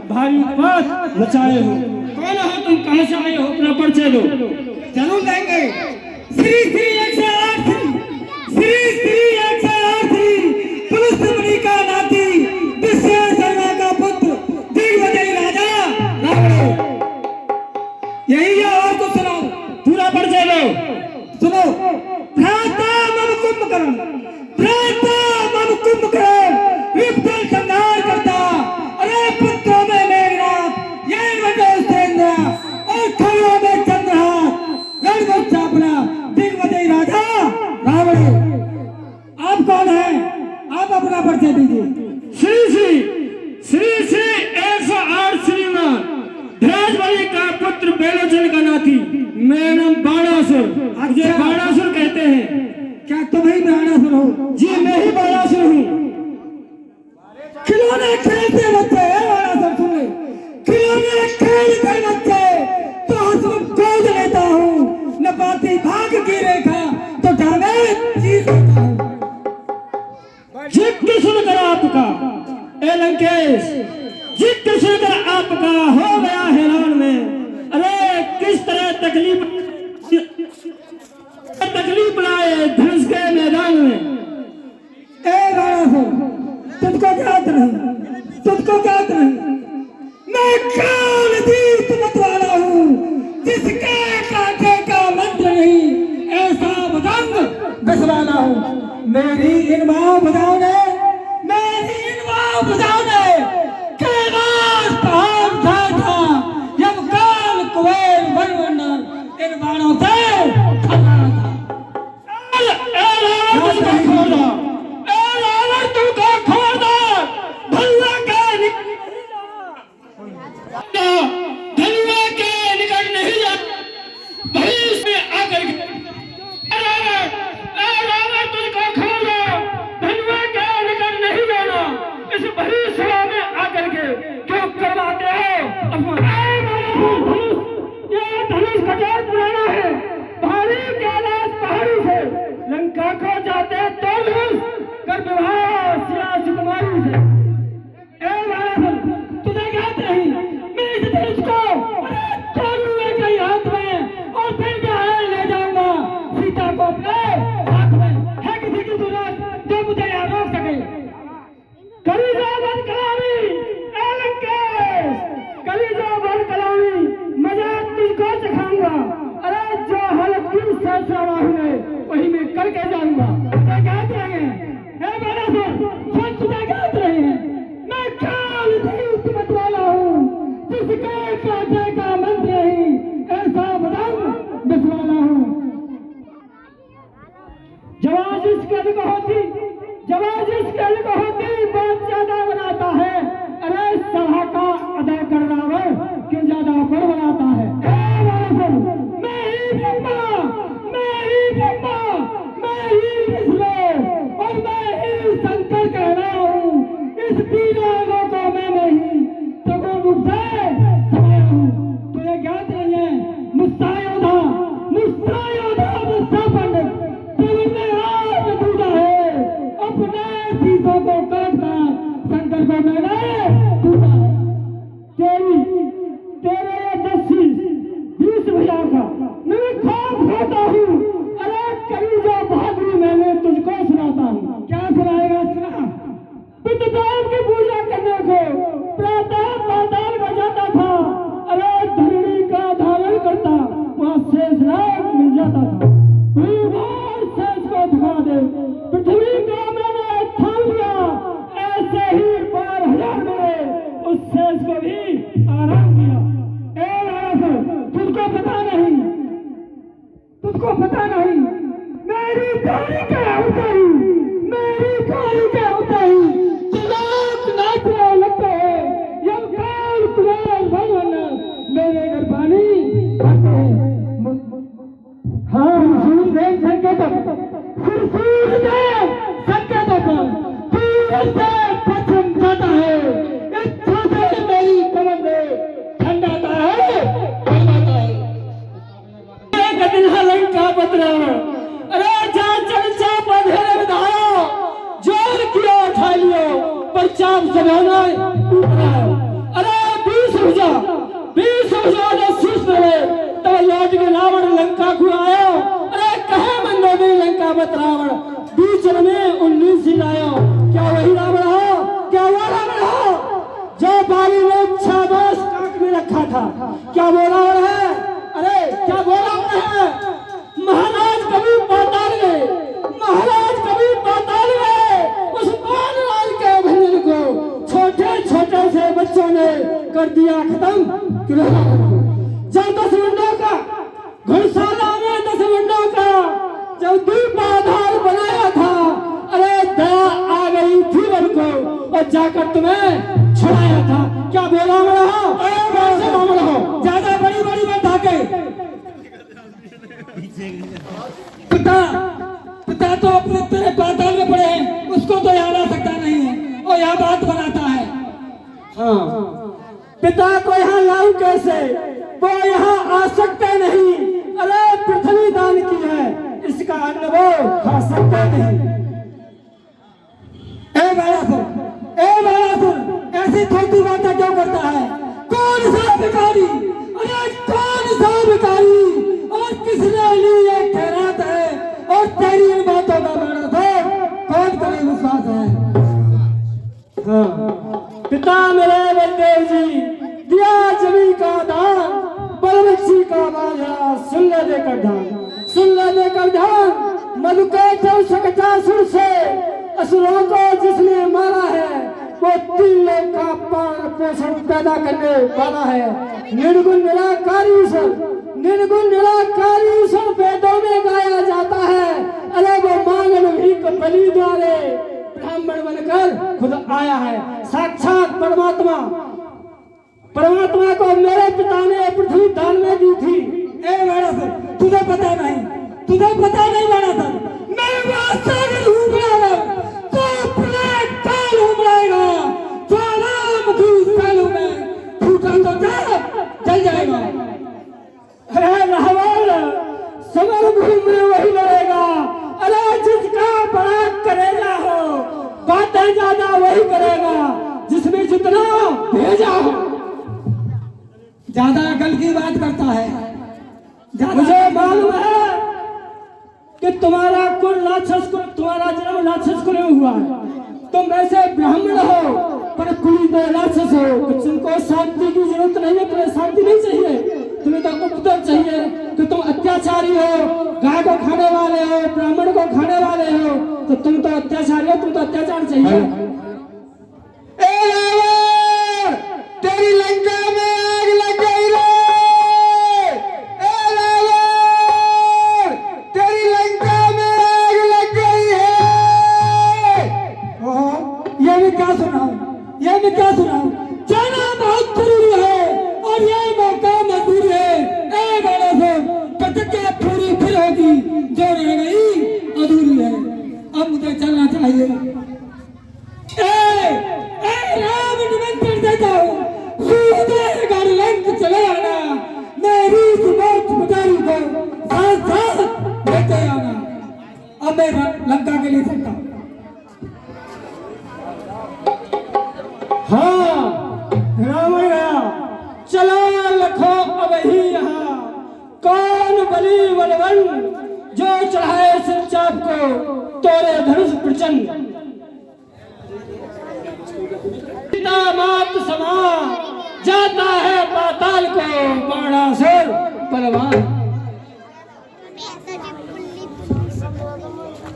भारी बात बचाए हो। कौन हो तुम, कहां से आए हो, अपना परिचय दो। जरूर देंगे। श्री श्री 108 श्री श्री 108 पुरुष मुनि का नाती विश्वेश्वरवा का पुत्र दिग्विजय राजा रावण। यही है, और तो सुनो, पूरा परिचय दो। सुनो। भ्राता मम कुंभकर्ण, भ्राता मम कुंभकर्ण, विपुल संहार करता, अरे पुत्रों में मेघनाथ, यही वजह सुरेंद्र, और खड़ों में चंद्रहास, रणवंश चापना दिग्विजय राजा रावण। आप कौन है? आप अपना परिचय दीजिए। श्री 108 श्रीमान ध्वजबली का पुत्र बेलोचन का नाती, मेरा नाम बाणासुर, मुझे बाणासुर कहते हैं। क्या तुम ही बाणासुर हो? जी मैं ही बाणासुर हूँ। खिलौने खेलते बच्चे हैं बाणासुर, सुन ले। खिलौने खेलते बच्चे तो हंसमुख गोद लेता हूँ, न पाती भाग की रेखा तो टांगे चीर लेता हूँ। जिक्र सुनकर आपका ए लंकेश, जिक्र सुनकर आपका हो गया हैरान में। अरे किस तरह तकलीफ लाए धनुष के मैदान में। ए बाणासुर, तुझको ज्ञात नहीं, तुझको ज्ञात नहीं, मैं कालदीप मतवाला हूँ, जिसके कांटे का मंत्र नहीं, ऐसा बदंग बसवाला हूँ। मेरी इन माँ बजाओ ने, मेरी इन माँ बजाओ ने, कैलाश पहाड़ उठाया था, जब काल कुबेर वरुण इन बाणों से खतरा था। वही मैं करके जाऊंगा। मैं कालदीप मतवाला हूँ, जिसके कांटे का मंत्र नहीं, ऐसा बदंग बसवाला हूँ। जवाब इसके लिए होती, जवाब इसके लिए होती, बहुत ज्यादा बनाता है। अरे सभा का अदा करना क्यों ज्यादा बड़ बनाता है। मैं ही ब्रह्मा, मैं ही ब्रह्मा, मैं ही विष्णु और मैं ही शंकर कह रहा हूँ। इस तीनों लोकों में मैं ही त्रिगुण रूप से समाया हूँ। तुझे ज्ञात नहीं है, मुस्सा योद्धा, मुस्सा योद्धा, मुस्सा पंडित, त्रिगुण में आज पूजा है। अपने शीशों को काटता शंकर को मैंने पूजा है। तेरे ये 10-20 भैया का मैं खौफ खाता हूँ। अरे कभी जो बहादुरी मैंने तुझको सुनाता हूँ। क्या सुनाएगा? सुना। पितृदेव की पूजा करने को प्रातः पाताल में जाता था। अरे धरणी का धारण करता, वहाँ शेष नाग मिल जाता था। शेष को दिखा दे, पृथ्वी का मैंने थाम लिया। ऐसे ही 12,000 मिले, उस शेष को भी आराम दिया। तुझको पता नहीं, तुझको पता नहीं, मेरी गाड़ी क्या होता ही, मेरी गाड़ी क्या होता ही, लोग नाचने लगते हैं। जब काल कुबेर भगवान मेरे घर पानी भरते हैं। हाँ सूर्यदेव संकेतक, फिर सूर्यदेव संकेतक सूरज से पश्चिम जाता है। इच्छा से मेरी कमर में ठंडाता है, ठंडाता है। एक दिन लंका पत्र, अरे जा चल चाप अंधेरे में दहाड़ो, जोर किया उठा लियो, पर चाप जमाना ऊपर। अरे तब लौट के रावण लंका को आयो। अरे कहे मंदोदरी लंका मत रावण, बीच में 19 ही लायो। क्या वही रावण हो? क्या वो रावण हो जो बाली ने 6 वर्ष काट में रखा था? क्या वो रावण है? अरे क्या वो रावण है? महाराज कभी पाताल गए, महाराज कभी पाताल गए। उस बाणराज के भंजन को छोटे छोटे से बच्चों ने कर दिया खत्म। जब 10 मुंडों का घुड़साला में 10 मुंडों का जब दीपाधार बनाया था, अरे दया आ गई थी उनको और जाकर तुम्हें छुड़ाया था। क्या बोला हो? ज्यादा बड़ी बड़ी बात आके पिता तो अपने तेरे पाताल में पड़े हैं, उसको तो याद आ सकता नहीं है और यहाँ बात बनाता है। हाँ, पिता को यहाँ लाऊं कैसे? वो यहाँ आ सकते नहीं। अरे पृथ्वी दान की है, इसका अन्न वो खा सकते नहीं। ए बालासुर, ऐसी थोड़ी बातें क्यों करता है? कौन सा भिखारी? अरे कौन सा भिखारी और किसने ली ये खैरात है? और तेरी इन बातों का बालासुर कौन करे विश्वास है? हाँ, पिता मेरे बलदेव जी दिया जमीन का दान, बलवंशी का बाजा सुन ले देकर ध्यान, सुन ले देकर ध्यान। मधुकैटभ शकटासुर से असुरों को जिसने मारा है, वो 3 लोक का पालन पोषण पैदा करने वाला है। निर्गुण निराकारी ईश्वर, निर्गुण निराकारी ईश्वर वेदों में गाया जाता है। अरे वो मांगन भीख बलि द्वारे ब्राह्मण बनकर खुद आया है। साक्षात परमात्मा, परमात्मा को मेरे पिता ने पृथ्वी दान में दी थी। ए बालासुर, तुझे पता नहीं बालासुर, मैं वास्तव में तो प्लेट काल उमड़ेगा, ज्वालामुखी सालों में फूटा तो जल जाएगा। अरे रावण समर भूमि में वही लड़ेगा। अरे जिसका बड़ा करेगा हो, बातें ज्यादा वही करेगा जिसमें जितना भेजा हो। ज्यादा अकल की बात करता है। मुझे मालूम है कि तुम्हारा कुल राक्षस कुल, तुम्हारा जन्म राक्षस कुल में हुआ है। तुम वैसे ब्राह्मण हो पर कुल में राक्षस हो। तुमको शांति की जरूरत नहीं है, तुम्हें शांति नहीं चाहिए, तुम्हें तो उपद्रव चाहिए कि तुम अत्याचारी हो, गाय को खाने वाले हो, ब्राह्मण को खाने वाले हो, तो तुम तो अत्याचारी हो, तुम तो अत्याचार चाहिए। तेरी लंका में आग लग गई रे। तेरी लंका में आग लग गई है। ये भी क्या सुनाऊं? जाना बहुत जरूरी है और ये मौका मजबूरी है। ए बालासुर, प्रतिज्ञा पूरी फिर होगी, जो रह गई अधूरी है। अब मुझे चलना चाहिए। राम निमंत्रण देता हूँ, सूर्योदय लंक चले आना, मेरी मौत पुजारी को साथ साथ लेते आना। अब मैं लंका के लिए चलता हूँ। हाँ, रावण गया, चलो लखो अब ही यहाँ। कौन बलि बलवन जो चढ़ाए सिर चाप को, तोरे धनुष प्रचंड। पिता मात समा जाता है पाताल को, बाणासुर बलवान।